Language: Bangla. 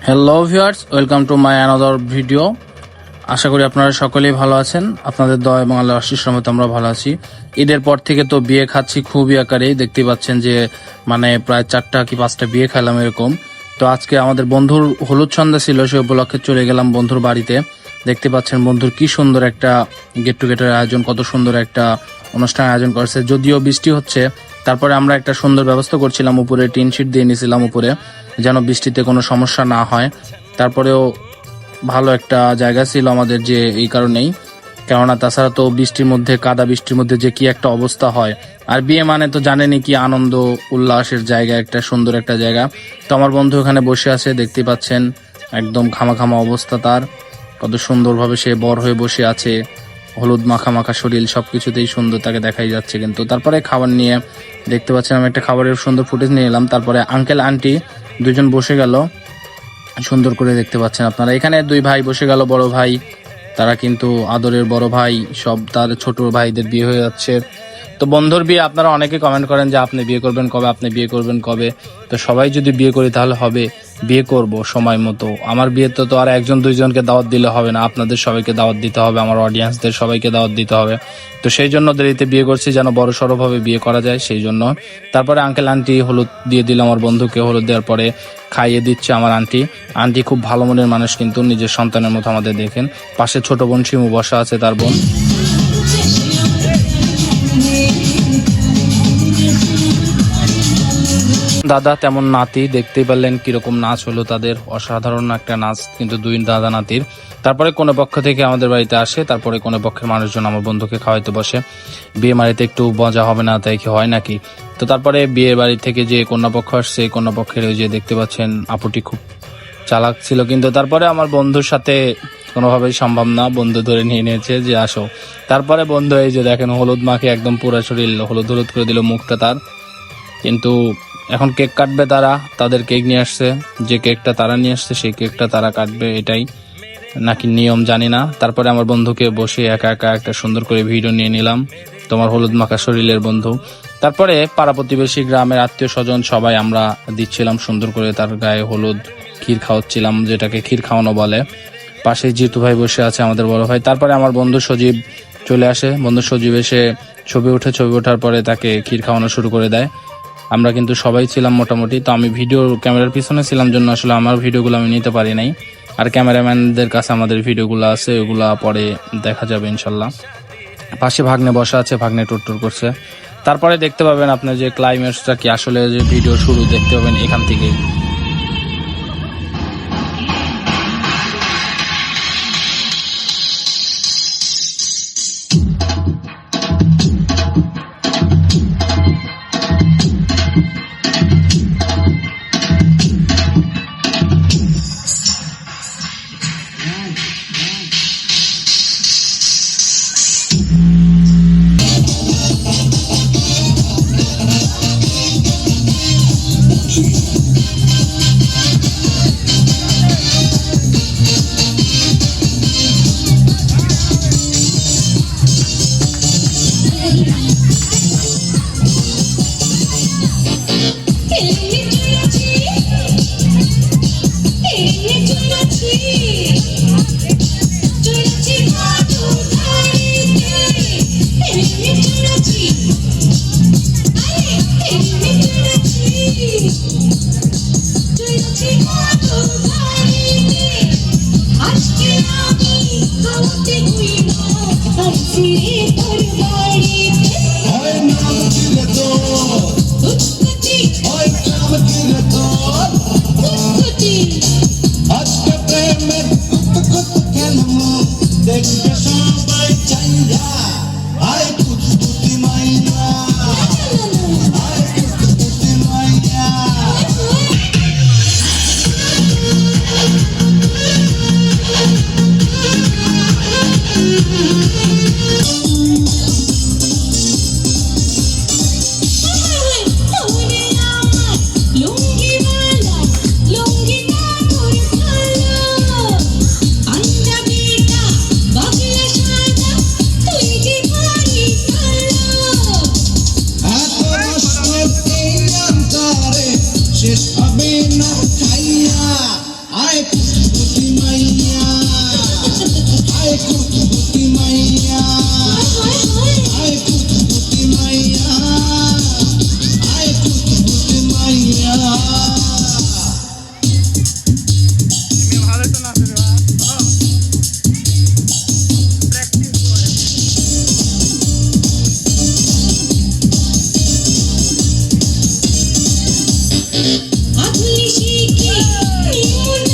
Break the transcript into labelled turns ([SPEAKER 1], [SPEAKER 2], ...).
[SPEAKER 1] Hello viewers, welcome to my another video. আশা করি আপনারা সকলেই ভালো আছেন। আপনাদের দয়া এবং আল্লাহর আশীর্বাদ রহমতে আমরা ভালো আছি। ঈদের পর থেকে তো বিয়ে খাচ্ছি খুবই আকারে, দেখতে পাচ্ছেন যে প্রায় 4টা কি 5টা বিয়ে খেলাম এরকম। তো আজকে আমাদের বন্ধুর হলুদ সন্ধ্যা ছিল, সে উপলক্ষে চলে গেলাম বন্ধুর বাড়িতে। দেখতে পাচ্ছেন বন্ধুর কি সুন্দর একটা গেট টুগেদার আয়োজন, কত সুন্দর একটা অনুষ্ঠান আয়োজন করেছে। যদিও বৃষ্টি হচ্ছে, তারপরে আমরা একটা সুন্দর ব্যবস্থা করছিলাম, উপরে টিন শিট দিয়ে নিয়েছিলাম উপরে, যেন বৃষ্টিতে কোনো সমস্যা না হয়। তারপরেও ভালো একটা জায়গা ছিল আমাদের, যে এই কারণেই, কেননা তাছাড়া তো বৃষ্টির মধ্যে, কাদা বৃষ্টির মধ্যে যে কি একটা অবস্থা হয়। আর বিয়ে মানে তো জানেনই কি আনন্দ উল্লাসের জায়গা, একটা সুন্দর একটা জায়গা। তো আমার বন্ধু ওখানে বসে আছে, দেখতে পাচ্ছেন একদম খামা খামা অবস্থা তার, কত সুন্দরভাবে সে বর হয়ে বসে আছে, হলুদ মাখা মাখা শরীর, সবকিছুতেই সুন্দর তাকে দেখাই যাচ্ছে। কিন্তু তারপরে খাবার নিয়ে দেখতে পাচ্ছেন, আমি একটা খাবারের সুন্দর ফুটেজ নিয়ে এলাম। তারপরে আঙ্কেল আন্টি দুজন বসে গেল সুন্দর করে, দেখতে পাচ্ছেন আপনারা। এখানে দুই ভাই বসে গেল, বড় ভাই, তারা কিন্তু আদরের বড় ভাই, সব তার ছোট ভাইদের বিয়ে হয়ে যাচ্ছে। তো বন্ধুর বিয়ে, আপনারা অনেকে কমেন্ট করেন যে আপনি বিয়ে করবেন কবে, আপনি বিয়ে করবেন কবে। তো সবাই যদি বিয়ে করি তাহলে হবে, বিয়ে করব সময় মতো। আমার বিয়েতে তো আর একজন দুইজনকে দাওয়াত দিলে হবে না, আপনাদের সবাইকে দাওয়াত দিতে হবে, আমার অডিয়েন্সদের সবাইকে দাওয়াত দিতে হবে। তো সেই জন্য দেরিতে বিয়ে করছি, যেন বড় সড়োভাবে বিয়ে করা যায়, সেই জন্য। তারপরে আঙ্কেল আন্টি হলুদ দিয়ে দিল আমার বন্ধুকে, হলুদ দেওয়ার পরে খাইয়ে দিচ্ছে আমার আন্টি। আন্টি খুব ভালো মনের মানুষ, কিন্তু নিজের সন্তানের মতো আমাদের দেখেন। পাশে ছোট বোন শিমু বসা আছে, তার বোন। দাদা তেমন নাতি, দেখতেই পারলেন কিরকম নাচ হলো তাদের, অসাধারণ একটা নাচ কিন্তু দুই দাদা নাতির। তারপরে কোনো পক্ষ থেকে আমাদের বাড়িতে আসে, তারপরে কোনো পক্ষের মানুষজন আমার বন্ধুকে খাওয়াইতে বসে। বিয়ে বাড়িতে একটু মজা হবে না, তাই কি হয় নাকি? তো তারপরে বিয়ের বাড়ি থেকে যে কন্যা পক্ষ আসছে, কন্যা পক্ষের ওই যে দেখতে পাচ্ছেন আপুটি খুব চালাক ছিল, কিন্তু তারপরে আমার বন্ধুর সাথে কোনোভাবেই সম্ভব না, বন্ধু ধরে নিয়ে নিয়েছে যে আসো। তারপরে বন্ধু এই যে দেখেন হলুদ মাখে একদম পুরো শরীর হলুদ হলুদ করে দিল, মুখটা তার। কিন্তু এখন কেক কাটবে তারা, তাদের কেক নিয়ে আসছে, যে কেকটা তারা নিয়ে আসছে সেই কেকটা তারা কাটবে, এটাই নাকি নিয়ম জানি না। তারপরে আমার বন্ধুকে বসে একা একা একটা সুন্দর করে ভিডিও নিয়ে নিলাম, তোমার হলুদ মাখা শরীরের বন্ধু। তারপরে পাড়া প্রতিবেশী, গ্রামের আত্মীয় স্বজন সবাই আমরা দিচ্ছিলাম সুন্দর করে তার গায়ে হলুদ, ক্ষীর খাওয়াচ্ছিলাম, যেটাকে ক্ষীর খাওয়ানো বলে। পাশে জিতু ভাই বসে আছে, আমাদের বড় ভাই। তারপরে আমার বন্ধু সজীব চলে আসে, বন্ধু সজীব এসে ছবি ওঠার পরে তাকে ক্ষীর খাওয়ানো শুরু করে দেয়। আমরা কিন্তু সবাই ছিলাম মোটামুটি। তো আমি ভিডিও ক্যামেরার পিছনে ছিলাম জন্য আসলে আমার ভিডিওগুলো আমি নিতে পারি নাই, আর ক্যামেরাম্যানদের কাছে আমাদের ভিডিওগুলো আছে, ওগুলা পরে দেখা যাবে ইনশাল্লাহ। পাশে ভাগ্নে বসা আছে, ভাগ্নে টুরটুর করছে। তারপরে দেখতে পাবেন আপনার যে ক্লাইম্যাক্সটা কি, আসলে যে ভিডিও শুরু দেখতে পাবেন এখান থেকেই।
[SPEAKER 2] আধুলি শিখি নিমন